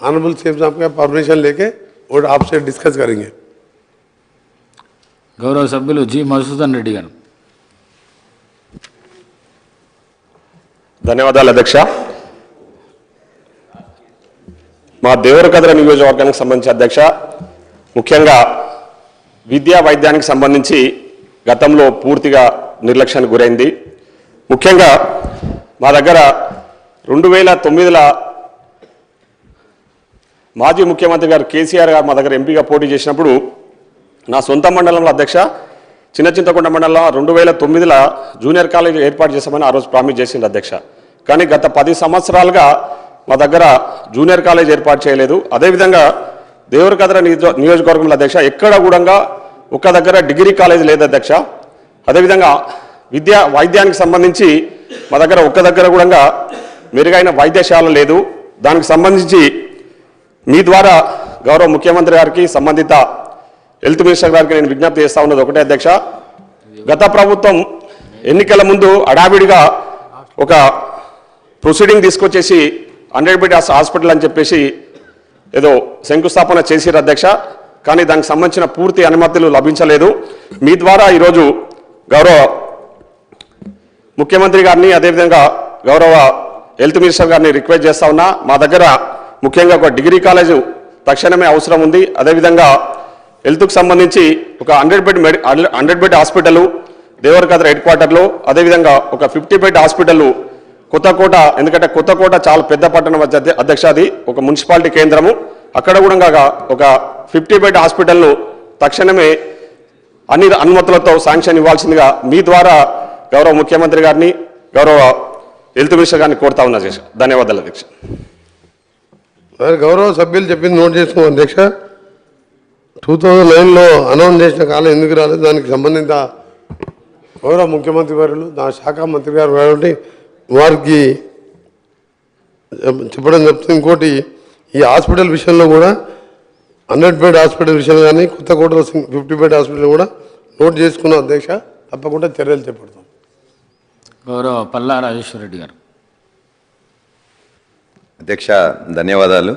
Honourable CM साहब का permission लेके और आपसे डिस्कस करेंगे। गौरव सभ्युలు जी मधुसूदन रेड्डी గారు। ధన్యవాదాలు అధ్యక్ష। మా దేవరకద్ర నియోజకవర్గానికి సంబంధించి అధ్యక్ష ముఖ్యంగా విద్యా వైద్యానికి సంబంధించి గతంలో పూర్తిగా నిర్లక్ష్యానికి గురైంది। ముఖ్యంగా మా దగ్గర 2009లో మాజీ ముఖ్యమంత్రి గారు కేసీఆర్ గారు మా దగ్గర ఎంపీగా పోటీ చేసినప్పుడు నా సొంత మండలంలో అధ్యక్ష చిన్నచింతకొండ మండలంలో 2009లో జూనియర్ కాలేజ్ ఏర్పాటు చేస్తామని ఆ రోజు ప్రామిస్ చేసింది అధ్యక్ష। కానీ గత 10 సంవత్సరాలుగా మా దగ్గర జూనియర్ కాలేజ్ ఏర్పాటు చేయలేదు। అదేవిధంగా దేవరకద్ర నియోజకవర్గంలో అధ్యక్ష ఎక్కడ కూడా ఒక దగ్గర డిగ్రీ కాలేజ్ లేదు అధ్యక్ష। అదేవిధంగా వైద్యానికి సంబంధించి మా దగ్గర ఒక్క దగ్గర కూడా మెరుగైన వైద్యశాల లేదు। దానికి సంబంధించి మీ ద్వారా గౌరవ ముఖ్యమంత్రి గారికి సంబంధిత హెల్త్ మినిస్టర్ గారికి నేను విజ్ఞప్తి చేస్తా ఉన్నది ఒకటే అధ్యక్ష, గత ప్రభుత్వం ఎన్నికల ముందు అడావిడిగా ఒక ప్రొసీడింగ్ తీసుకొచ్చేసి 100 బెడ్ హాస్పిటల్ అని చెప్పేసి ఏదో శంకుస్థాపన చేసిరు అధ్యక్ష। కానీ దానికి సంబంధించిన పూర్తి అనుమతులు లభించలేదు। మీ ద్వారా ఈరోజు గౌరవ ముఖ్యమంత్రి గారిని అదేవిధంగా గౌరవ హెల్త్ మినిస్టర్ గారిని రిక్వెస్ట్ చేస్తా ఉన్నా, మా దగ్గర ముఖ్యంగా ఒక డిగ్రీ కాలేజు తక్షణమే అవసరం ఉంది। అదేవిధంగా హెల్త్కు సంబంధించి ఒక 100 బెడ్ హాస్పిటల్ దేవరకద్ర హెడ్ క్వార్టర్లో, అదేవిధంగా ఒక 50 బెడ్ హాస్పిటల్ కొత్తకోట, ఎందుకంటే కొత్తకోట చాలా పెద్ద పట్టణం అధ్యక్ష, అది ఒక మున్సిపాలిటీ కేంద్రము, అక్కడ కూడా ఒక 50 బెడ్ హాస్పిటల్ను తక్షణమే అన్ని అనుమతులతో శాంక్షన్ ఇవ్వాల్సిందిగా మీ ద్వారా గౌరవ ముఖ్యమంత్రి గారిని గౌరవ హెల్త్ మినిస్టర్ గారిని కోరుతా ఉన్నా అధ్యక్ష। ధన్యవాదాలు అధ్యక్ష। గౌరవ సభ్యులు చెప్పింది నోట్ చేసుకున్నాం అధ్యక్ష। 2009లో అనౌన్స్ చేసిన కాలం ఎందుకు రాలేదు, దానికి సంబంధిత గౌరవ ముఖ్యమంత్రి గారు నా శాఖ మంత్రి గారు కాబట్టి వారికి చెప్పడం చెప్తుంది। ఇంకోటి ఈ హాస్పిటల్ విషయంలో కూడా 100 బెడ్ హాస్పిటల్ విషయంలో కానీ కొత్తకోటలో 50 బెడ్ హాస్పిటల్ కూడా నోట్ చేసుకున్నాం అధ్యక్ష, తప్పకుండా చర్యలు చేపడతాం। గౌరవ పల్లా రాజేశ్వర రెడ్డి గారు। అధ్యక్ష ధన్యవాదాలు।